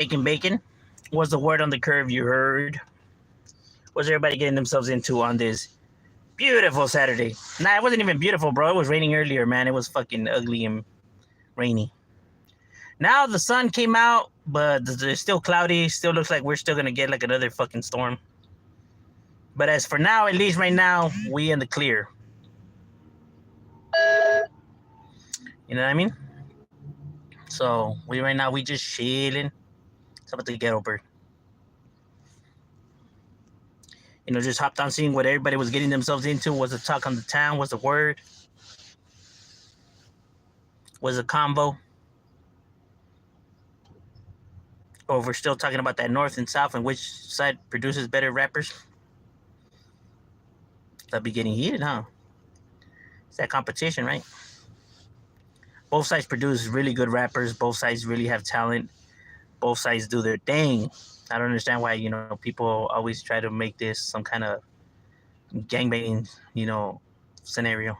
Making bacon? What's the word on the curve you heard? What's everybody getting themselves into on this beautiful Saturday? Nah, it wasn't even beautiful, bro. It was raining earlier, man. It was fucking ugly and rainy. Now the sun came out, but it's still cloudy. Still looks like we're still gonna get like another fucking storm. But as for now, at least right now, we in the clear. You know what I mean? So we right now we just chilling. It's about the ghetto bird. You know, just hopped on seeing what everybody was getting themselves into. Was the talk on the town? Was the word? Was a combo? Or we're still talking about that north and south and which side produces better rappers? That'd be getting heated, huh? It's that competition, right? Both sides produce really good rappers. Both sides really have talent. Both sides do their thing. I don't understand why, people always try to make this some kind of gangbang, scenario.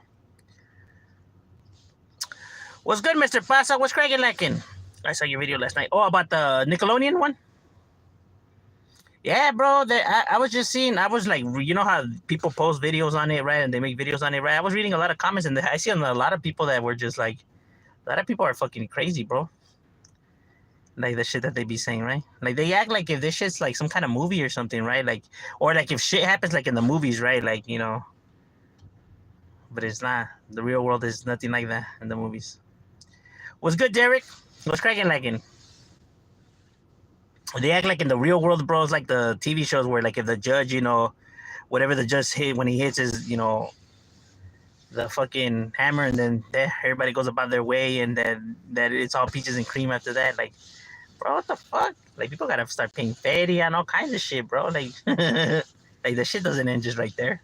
What's good, Mr. Pasa? What's cracking lacking? I saw your video last night. Oh, about the Nickelodeon one? Yeah, bro. I was just seeing. I was like, you know how people post videos on it, right? And they make videos on it, right? I was reading a lot of comments, and I see a lot of people that were just like, a lot of people are fucking crazy, bro. Like the shit that they be saying, right? Like they act like if this shit's like some kind of movie or something, right? Like, or like if shit happens like in the movies, right? Like, but it's not. The real world is nothing like that in the movies. What's good, Derek? What's cracking lacking? They act like in the real world, bro. It's like the TV shows where, like, if the judge, whatever the judge hit when he hits is, the fucking hammer, and then everybody goes about their way, and then that it's all peaches and cream after that. Like, bro, what the fuck? Like, people gotta start paying fatty and all kinds of shit, bro. Like, like the shit doesn't end just right there.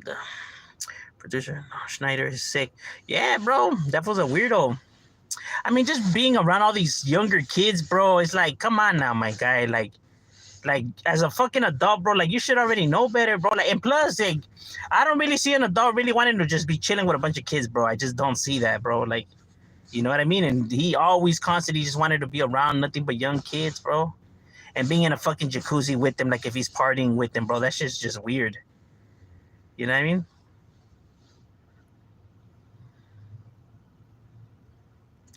The producer Schneider is sick. Yeah, bro, that was a weirdo. I mean, just being around all these younger kids, bro, it's like, come on now, my guy. Like as a fucking adult, bro, like you should already know better, bro. Like, and plus, like, I don't really see an adult really wanting to just be chilling with a bunch of kids, bro. I just don't see that, bro. Like, you know what I mean? And he always constantly just wanted to be around nothing but young kids, bro. And being in a fucking jacuzzi with them, like if he's partying with them, bro, that's just weird. You know what I mean?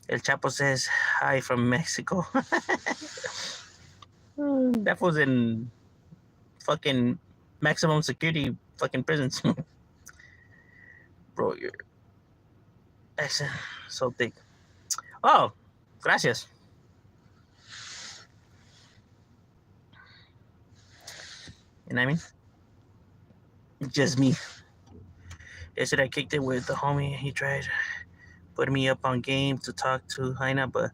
El Chapo says, hi from Mexico. That was in fucking maximum security fucking prisons. Bro, your accent so thick. Oh, gracias. You know what I mean? Just me. Yesterday I kicked it with the homie. He tried putting me up on game to talk to Heina, but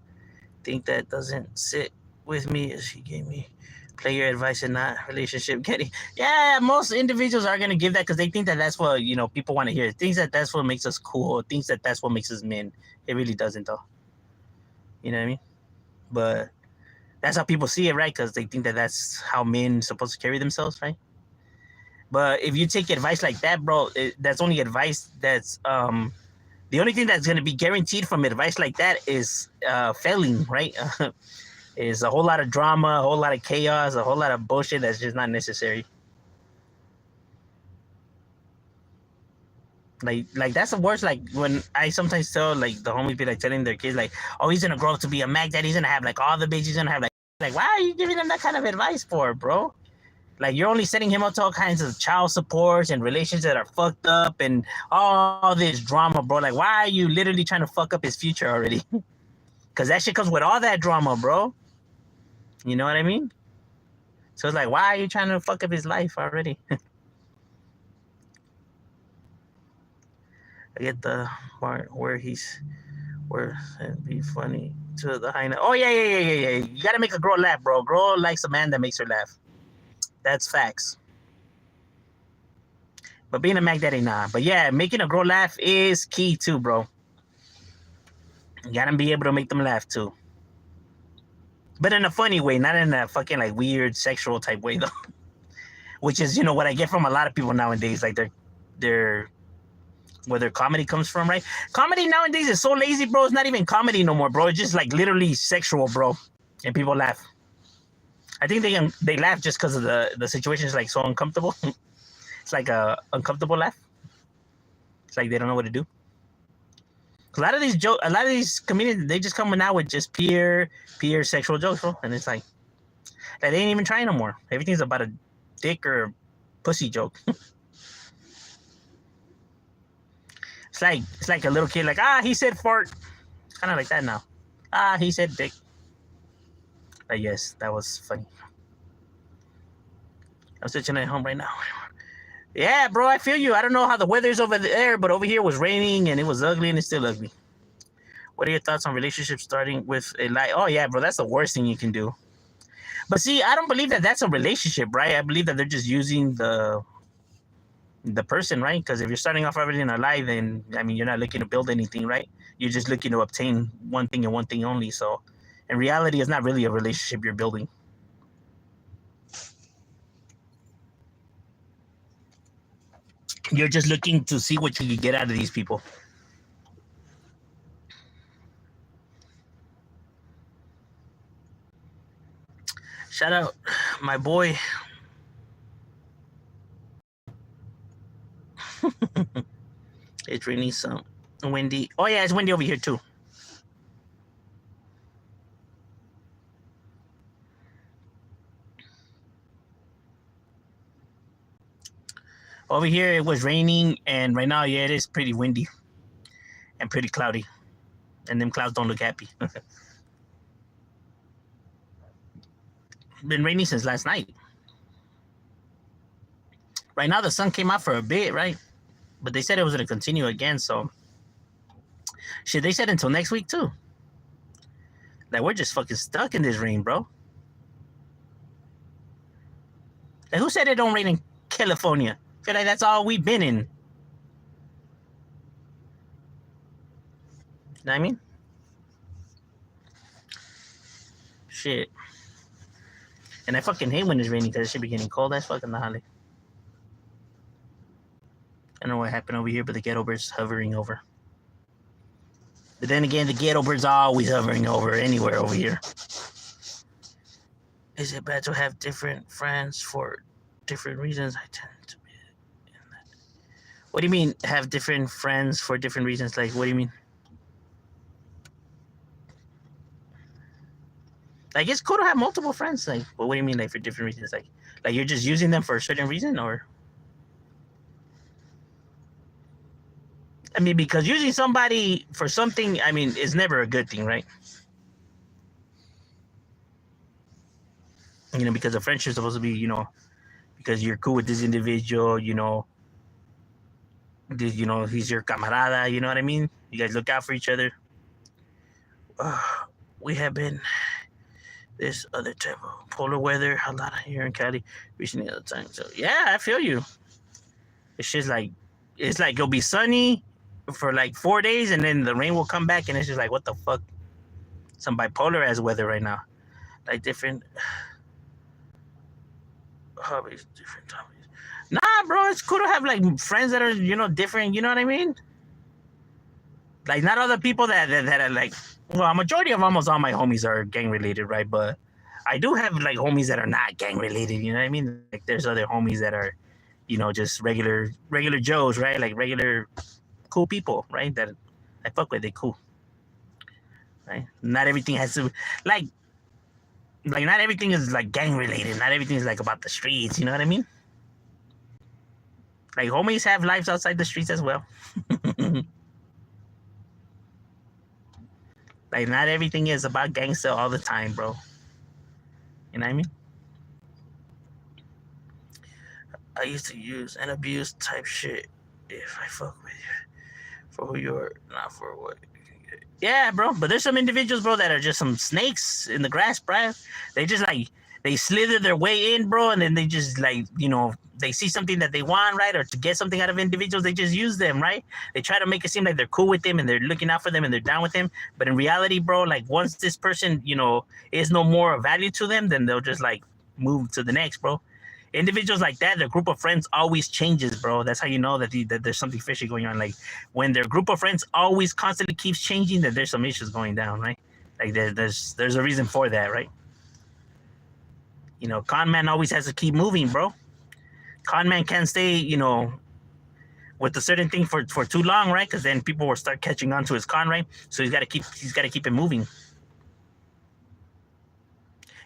think that doesn't sit with me. She gave me player advice and not relationship getting. Yeah, most individuals are gonna give that because they think that that's what people want to hear. Thinks that that's what makes us cool. Thinks that that's what makes us men. It really doesn't, though. You know what I mean? But that's how people see it, right? Because they think that that's how men supposed to carry themselves, right? But if you take advice like that, bro, that's only advice that's the only thing that's going to be guaranteed from advice like that is failing, right? Is a whole lot of drama, a whole lot of chaos, a whole lot of bullshit that's just not necessary. Like that's the worst. Like when I sometimes tell like the homies be like telling their kids like, oh, he's gonna grow up to be a Mac Dad. He's gonna have like all the bitches. He's gonna have like why are you giving them that kind of advice for, bro? Like you're only setting him up to all kinds of child supports and relations that are fucked up and all this drama, bro. Like why are you literally trying to fuck up his future already? Because that shit comes with all that drama, bro. You know what I mean? So it's like, why are you trying to fuck up his life already? I get the part where it'd be funny to the high. Oh yeah. You gotta make a girl laugh, bro. Girl likes a man that makes her laugh. That's facts. But being a Mac Daddy, nah. But yeah, making a girl laugh is key too, bro. You gotta be able to make them laugh too. But in a funny way, not in a fucking like weird sexual type way though. Which is, what I get from a lot of people nowadays. Like they're their comedy comes from, right? Comedy nowadays is so lazy, bro. It's not even comedy no more, bro. It's just like literally sexual, bro. And people laugh. I think they laugh just because of the situation is like so uncomfortable. It's like a uncomfortable laugh. It's like they don't know what to do. A lot of these comedians, they just coming out with just pure sexual jokes, bro. And it's like they ain't even trying no more. Everything's about a dick or a pussy joke. It's like a little kid, like, he said fart. Kind of like that now. He said dick. Yes, that was funny. I'm switching at home right now. Yeah, bro, I feel you. I don't know how the weather's over there, but over here it was raining and it was ugly and it's still ugly. What are your thoughts on relationships starting with a lie? Oh, yeah, bro, that's the worst thing you can do. But see, I don't believe that that's a relationship, right? I believe that they're just using the person, right? Because if you're starting off already in a lie, then, I mean, you're not looking to build anything, right? You're just looking to obtain one thing and one thing only. So in reality, it's not really a relationship you're building. You're just looking to see what you can get out of these people. Shout out my boy. It's raining some windy. Oh yeah, it's windy over here too. Over here it was raining, and right now, yeah, it is pretty windy and pretty cloudy. And them clouds don't look happy. Been raining since last night. Right now the sun came out for a bit, right? But they said it was gonna continue again, so shit, they said until next week too. Like, we're just fucking stuck in this rain, bro. Like, who said it don't rain in California? I feel like that's all we've been in. You know what I mean? Shit. And I fucking hate when it's raining because it should be getting cold as fuck in the holly. I don't know what happened over here, but the ghetto bird's hovering over. But then again, the ghetto bird's always hovering over anywhere over here. Is it bad to have different friends for different reasons? I tend to be in that. What do you mean, have different friends for different reasons? Like, what do you mean? Like, it's cool to have multiple friends. Like, but what do you mean, like, for different reasons? Like you're just using them for a certain reason, or? I mean, because using somebody for something, I mean, is never a good thing, right? You know, because a friendship is supposed to be, you know, because you're cool with this individual, you know, he's your camarada, you know what I mean? You guys look out for each other. We have been this other type of polar weather a lot here in Cali recently at the time. So yeah, I feel you. It's just like, it's like it'll be sunny for like 4 days and then the rain will come back and it's just like, what the fuck? Some bipolar ass weather right now. Like different hobbies, different hobbies. Nah, bro, it's cool to have like friends that are, you know, different, you know what I mean? Like, not other people that are like, well, a majority of almost all my homies are gang related, right? But I do have like homies that are not gang related, you know what I mean? Like, there's other homies that are, you know, just regular Joes, right? Like regular cool people, right? That I fuck with, they cool. Right? Not everything has to like not everything is like gang related. Not everything is like about the streets, you know what I mean? Like, homies have lives outside the streets as well. Like, not everything is about gangster all the time, bro. You know what I mean? I used to use and abuse type shit if I fuck with you. For who you are, not for what you can get. Yeah, bro. But there's some individuals, bro, that are just some snakes in the grass, bro. They just like, they slither their way in, bro, and then they just like, you know, they see something that they want, right? Or to get something out of individuals, they just use them, right? They try to make it seem like they're cool with them and they're looking out for them and they're down with them. But in reality, bro, like, once this person, you know, is no more of value to them, then they'll just like move to the next, bro. individuals like that, their group of friends always changes, bro. That's how you know that, that there's something fishy going on. Like when their group of friends always constantly keeps changing, that there's some issues going down, right? Like there's a reason for that, right? You know, con man always has to keep moving, bro. Con man can't stay, you know, with a certain thing for too long, right? Because then people will start catching on to his con, right? So he's got to keep it moving.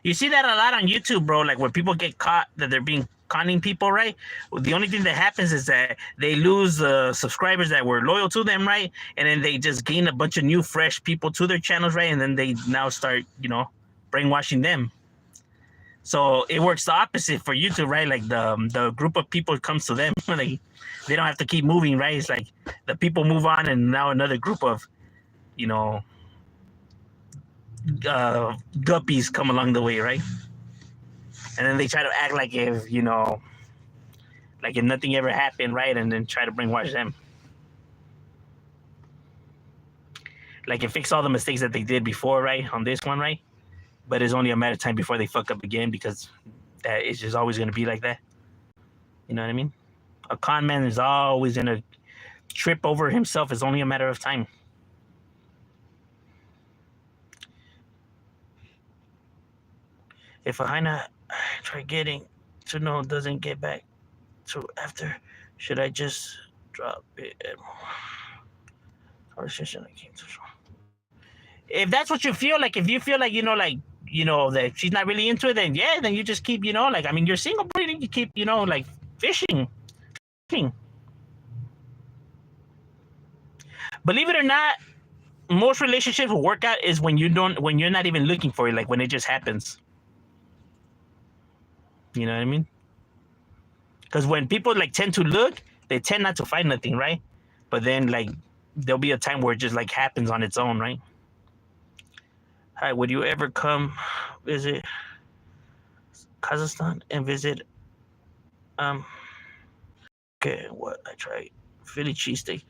You see that a lot on YouTube, bro. Like when people get caught that they're being conning people, right? Well, the only thing that happens is that they lose subscribers that were loyal to them, right? And then they just gain a bunch of new, fresh people to their channels, right? And then they now start, you know, brainwashing them. So it works the opposite for YouTube, right? Like the group of people comes to them. Like they don't have to keep moving, right? It's like the people move on, and now another group of, you know, guppies come along the way, right? And then they try to act like if, you know, like if nothing ever happened, right? And then try to brainwash them. Like it fix all the mistakes that they did before, right? On this one, right? But it's only a matter of time before they fuck up again, because that is just always going to be like that. You know what I mean? A con man is always going to trip over himself. It's only a matter of time. If a hyena I try getting to know doesn't get back to after, should I just drop it? If that's what you feel like, if you feel like, you know, like, you know, that she's not really into it, then yeah, then you just keep, you know, like, I mean, you're single, bro, you keep, you know, like fishing. Believe it or not, most relationships will work out is when you're not even looking for it, like when it just happens. You know what I mean? Because when people like tend to look, they tend not to find nothing, right? But then like there'll be a time where it just like happens on its own, right? Hi, would you ever come visit Kazakhstan and visit okay, what I tried Philly cheesesteak.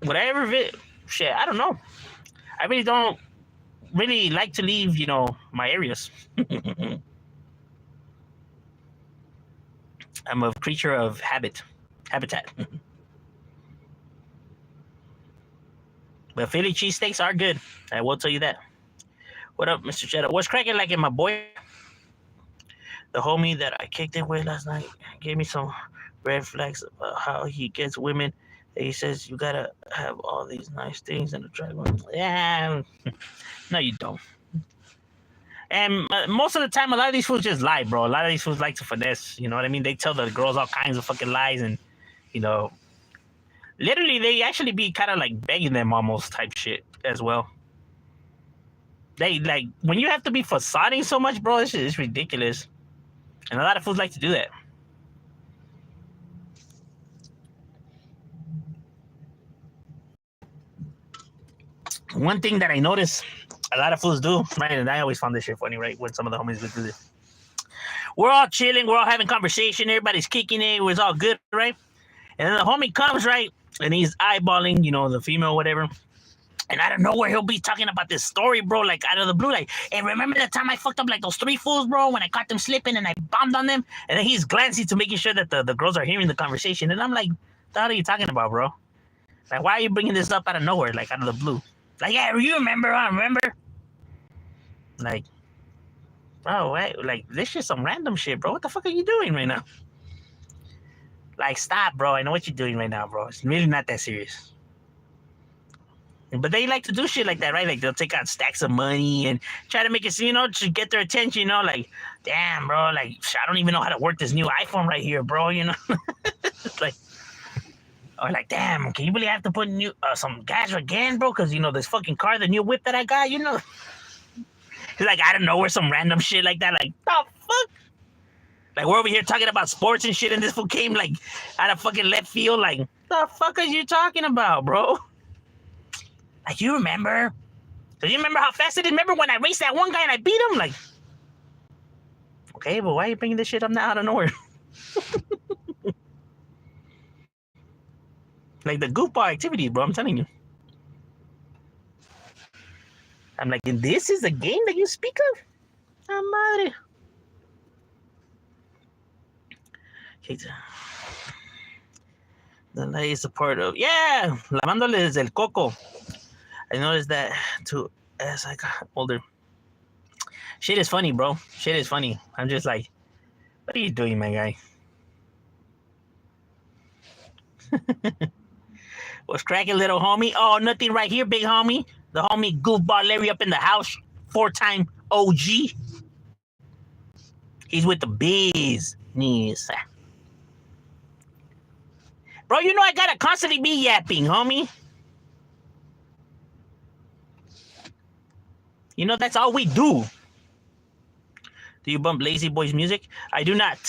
Would I ever visit? Shit, I don't know. I really don't really like to leave, you know, my areas. I'm a creature of habitat. But Philly cheesesteaks are good. I will tell you that. What up, Mr. Cheddar? What's cracking like in my boy? The homie that I kicked it with last night gave me some red flags about how he gets women. He says you gotta have all these nice things and attract women. Yeah, no, you don't. And most of the time, a lot of these fools just lie, bro. A lot of these fools like to finesse. You know what I mean? They tell the girls all kinds of fucking lies, and you know, literally, they actually be kind of like begging them almost type shit as well. They like when you have to be facading so much, bro. It's ridiculous, and a lot of fools like to do that. One thing that I notice a lot of fools do, right, and I always found this shit funny, right, when some of the homies would do this. We're all chilling, we're all having conversation, everybody's kicking it, it's all good, right? And then the homie comes, right, and he's eyeballing, you know, the female, whatever. And out of nowhere, he'll be talking about this story, bro, like out of the blue, like, hey, remember that time I fucked up like those 3 fools, bro, when I caught them slipping and I bombed on them? And then he's glancing to making sure that the girls are hearing the conversation. And I'm like, what the hell are you talking about, bro? Like, why are you bringing this up out of nowhere, like out of the blue? Like, yeah, you remember, I remember. Like, bro, wait, like, this shit's some random shit, bro. What the fuck are you doing right now? Like, stop, bro. I know what you're doing right now, bro. It's really not that serious. But they like to do shit like that, right? Like, they'll take out stacks of money and try to make it, you know, to get their attention, you know? Like, damn, bro, like, I don't even know how to work this new iPhone right here, bro, you know? It's like, or like, damn, can you really have to put new some gas again, bro? Because, you know, this fucking car, the new whip that I got, you know? He's like, I don't know, where some random shit like that. Like, the fuck? Like, we're over here talking about sports and shit, and this fool came, like, out of fucking left field. Like, the fuck are you talking about, bro? Like, you remember? Do you remember how fast it is? Remember when I raced that one guy and I beat him? Like, okay, but why are you bringing this shit up now out of nowhere? Like, the goofball activities, bro, I'm telling you. I'm like, and this is a game that you speak of? Ah, madre. The light is a part of, yeah, lavándole desde el coco. I noticed that too as I got older. Shit is funny, bro. Shit is funny. I'm just like, what are you doing, my guy? What's cracking, little homie? Oh, nothing right here, big homie. The homie Goofball Larry up in the house. 4-time OG. He's with the bees. Knees. Bro, you know I gotta constantly be yapping, homie. You know, that's all we do. Do you bump Lazy Boy's music? I do not.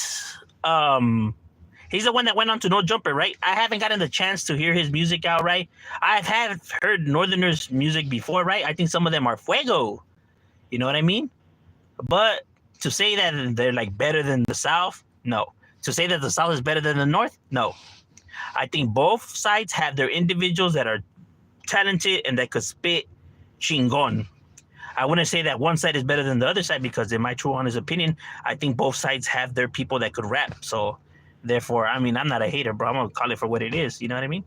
He's the one that went on to No Jumper, right? I haven't gotten the chance to hear his music outright. Have heard Northerners' music before, right? I think some of them are fuego. You know what I mean? But to say that they're like better than the South, no. To say that the South is better than the North, no. I think both sides have their individuals that are talented and that could spit chingon. I wouldn't say that one side is better than the other side because, in my true honest opinion, I think both sides have their people that could rap. So, therefore, I mean, I'm not a hater, bro. I'm gonna call it for what it is. You know what I mean?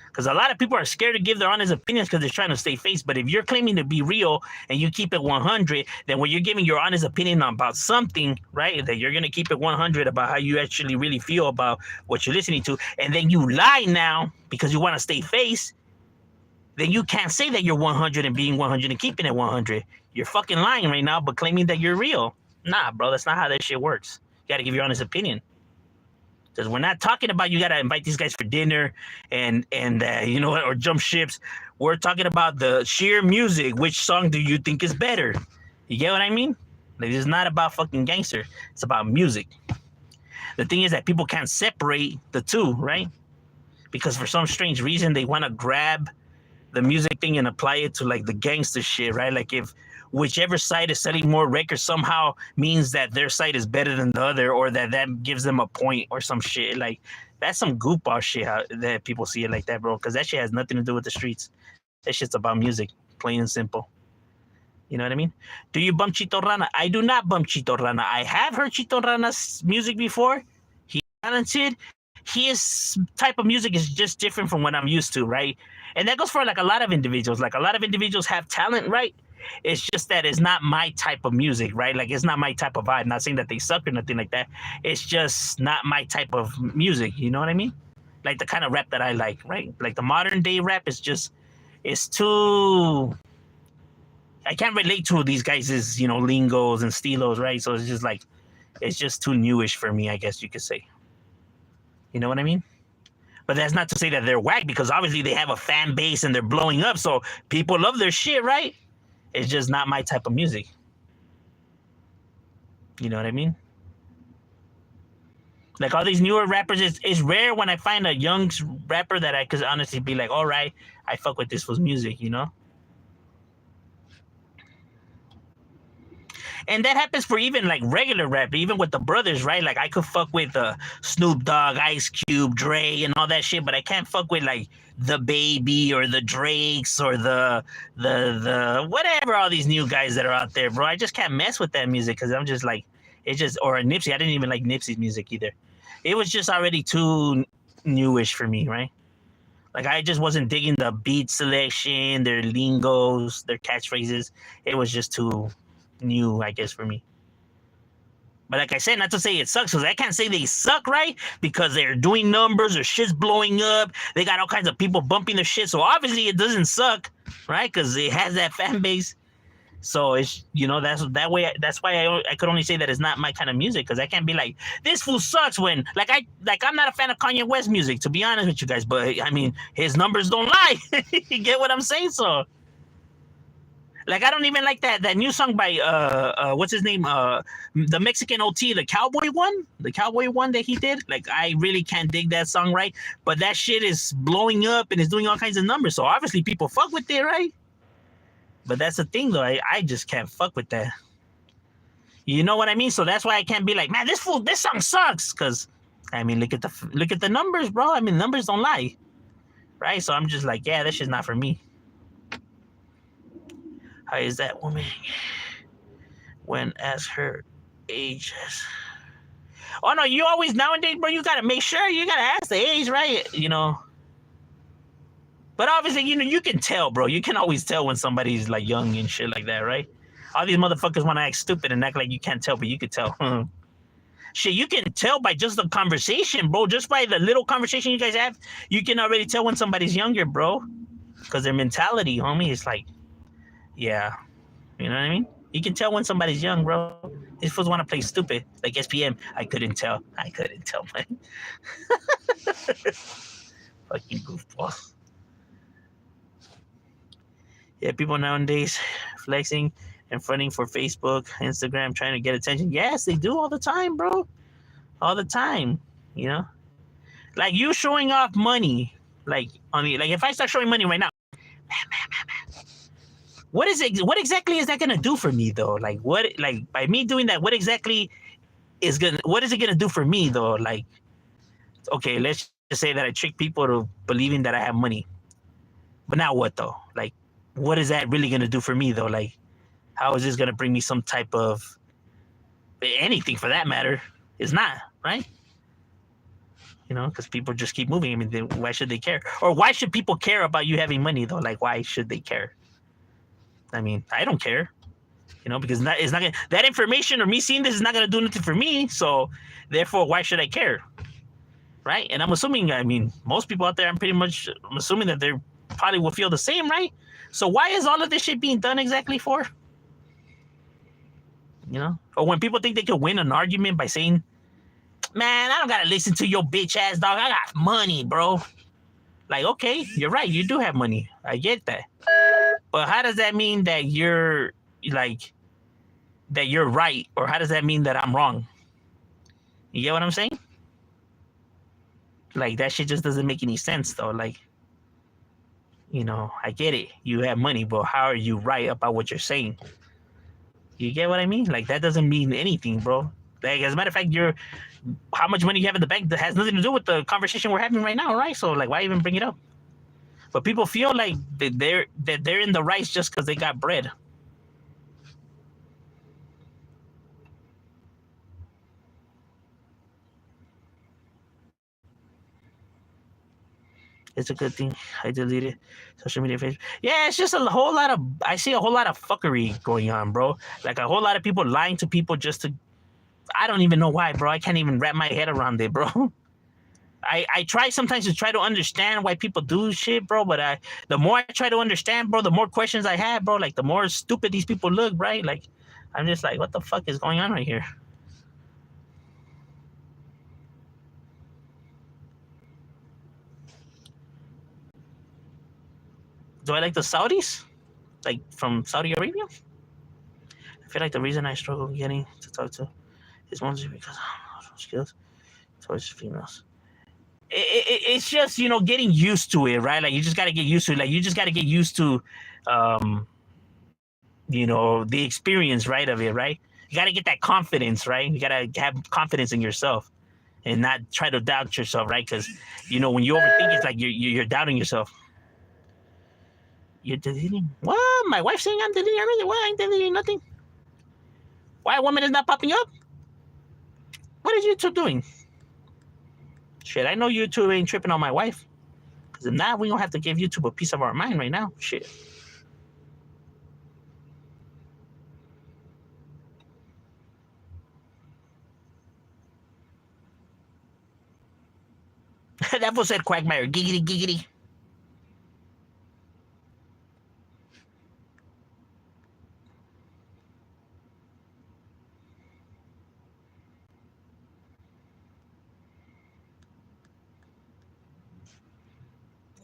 Because a lot of people are scared to give their honest opinions because they're trying to stay face. But if you're claiming to be real and you keep it 100, then when you're giving your honest opinion about something, right, that you're gonna keep it 100 about how you actually really feel about what you're listening to, and then you lie now because you want to stay face, then you can't say that you're 100 and being 100 and keeping it 100. You're fucking lying right now, but claiming that you're real. Nah, bro, that's not how that shit works. You gotta give your honest opinion. Because we're not talking about you gotta invite these guys for dinner and you know, or jump ships. We're talking about the sheer music. Which song do you think is better? You get what I mean? Like, it's not about fucking gangster. It's about music. The thing is that people can't separate the two, right? Because for some strange reason, they want to grab the music thing and apply it to like the gangster shit, right? Like if whichever side is selling more records somehow means that their side is better than the other, or that gives them a point or some shit. Like, that's some goofball shit that people see it like that, bro. Because that shit has nothing to do with the streets. That shit's about music, plain and simple. You know what I mean? Do you bump Chito Rana? I do not bump Chito Rana. I have heard Chito Rana's music before. He's talented. His type of music is just different from what I'm used to, right? And that goes for like a lot of individuals. Like, a lot of individuals have talent, right? It's just that it's not my type of music, right? Like, it's not my type of vibe. Not saying that they suck or nothing like that. It's just not my type of music. You know what I mean? Like the kind of rap that I like, right? Like the modern day rap is just, it's too, I can't relate to these guys' you know, lingos and stilos, right? So it's just like, it's just too newish for me, I guess you could say. You know what I mean? But that's not to say that they're whack, because obviously they have a fan base and they're blowing up, so people love their shit, right? It's just not my type of music. You know what I mean? Like, all these newer rappers, it's rare when I find a young rapper that I could honestly be like, all right, I fuck with this fool's music, you know? And that happens for even like regular rap, even with the brothers, right? Like, I could fuck with Snoop Dogg, Ice Cube, Dre, and all that shit, but I can't fuck with like the Baby or the Drakes or the whatever, all these new guys that are out there, bro. I just can't mess with that music because I'm just like, it's just, or Nipsey. I didn't even like Nipsey's music either. It was just already too newish for me, right? Like, I just wasn't digging the beat selection, their lingos, their catchphrases. It was just too new, I guess, for me. But like I said, not to say it sucks, because I can't say they suck, right? Because they're doing numbers, or shit's blowing up. They got all kinds of people bumping their shit. So obviously it doesn't suck, right? Because it has that fan base. So it's, you know, that's why I could only say that it's not my kind of music, because I can't be like, this fool sucks, when I'm not a fan of Kanye West music, to be honest with you guys. But I mean, his numbers don't lie. You get what I'm saying? So, like, I don't even like that new song by what's his name, the Mexican OT, the cowboy one that he did. Like, I really can't dig that song, right? But that shit is blowing up and is doing all kinds of numbers, so obviously people fuck with it, right? But that's the thing, though. I just can't fuck with that. You know what I mean? So that's why I can't be like, man, this song sucks. Because, I mean, look at the numbers, bro. I mean, numbers don't lie, right? So I'm just like, yeah, that shit's not for me. How is that woman when asked her age? Oh no, you always nowadays, bro. You gotta make sure you gotta ask the age, right? But obviously, you can tell, bro. You can always tell when somebody's like young and shit like that, right? All these motherfuckers want to act stupid and act like you can't tell, but you could tell. Shit, you can tell by just the conversation, bro. Just by the little conversation you guys have, you can already tell when somebody's younger, bro. Because their mentality, homie, is like, yeah, you know what I mean? You can tell when somebody's young, bro. These fools want to play stupid, like SPM. I couldn't tell, man. Fucking goofball. Yeah, people nowadays flexing and fronting for Facebook, Instagram, trying to get attention. Yes, they do all the time, bro. All the time, you know? Like you showing off money, like if I start showing money right now, what exactly is that gonna do for me though? Like by me doing that, what is it gonna do for me though? Like, okay, let's just say that I trick people to believing that I have money. But now what though? Like, what is that really gonna do for me though? Like, how is this gonna bring me some type of anything for that matter? It's not, right? Because people just keep moving. I mean, why should they care? Or why should people care about you having money though? Like, why should they care? I mean, I don't care, because it's not gonna, that information or me seeing this is not gonna do nothing for me. So, therefore, why should I care? Right? And I'm assuming, I mean, most people out there, I'm assuming that they probably will feel the same, right? So why is all of this shit being done exactly for? Or when people think they can win an argument by saying, man, I don't gotta listen to your bitch ass dog. I got money, bro. Like, okay, you're right. You do have money. I get that. But how does that mean that you're right? Or how does that mean that I'm wrong? You get what I'm saying? Like, that shit just doesn't make any sense, though. Like, I get it. You have money, but how are you right about what you're saying? You get what I mean? Like, that doesn't mean anything, bro. Like, as a matter of fact, how much money you have in the bank that has nothing to do with the conversation we're having right now, right? So, like, why even bring it up? But people feel like they're in the right just because they got bread. It's a good thing I deleted social media, Facebook. Yeah, it's just I see a whole lot of fuckery going on, bro. Like a whole lot of people lying to people just to, I don't even know why, bro. I can't even wrap my head around it, bro. I try sometimes to try to understand why people do shit, bro. But the more I try to understand, bro, the more questions I have, bro. Like the more stupid these people look, right? Like I'm just like, what the fuck is going on right here? Do I like the Saudis? Like from Saudi Arabia? I feel like the reason I struggle getting to talk to is mostly because of skills towards females. It's just, getting used to it, right? Like you just got to get used to it. Like you just got to get used to, the experience, right, of it, right? You got to get that confidence, right? You got to have confidence in yourself and not try to doubt yourself, right? Because, when you overthink, it's like you're doubting yourself. You're deleting? What? My wife's saying I'm deleting everything. Why? I ain't deleting nothing. Why a woman is not popping up? What is YouTube doing? Shit, I know YouTube ain't tripping on my wife. Because if not, we don't have to give YouTube a piece of our mind right now. Shit. That was said Quagmire. Giggity, giggity.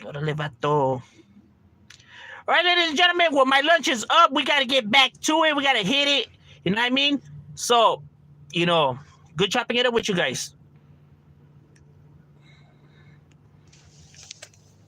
Órale, vato. All right, ladies and gentlemen, well, my lunch is up. We got to get back to it. We got to hit it. You know what I mean? So, good chopping it up with you guys.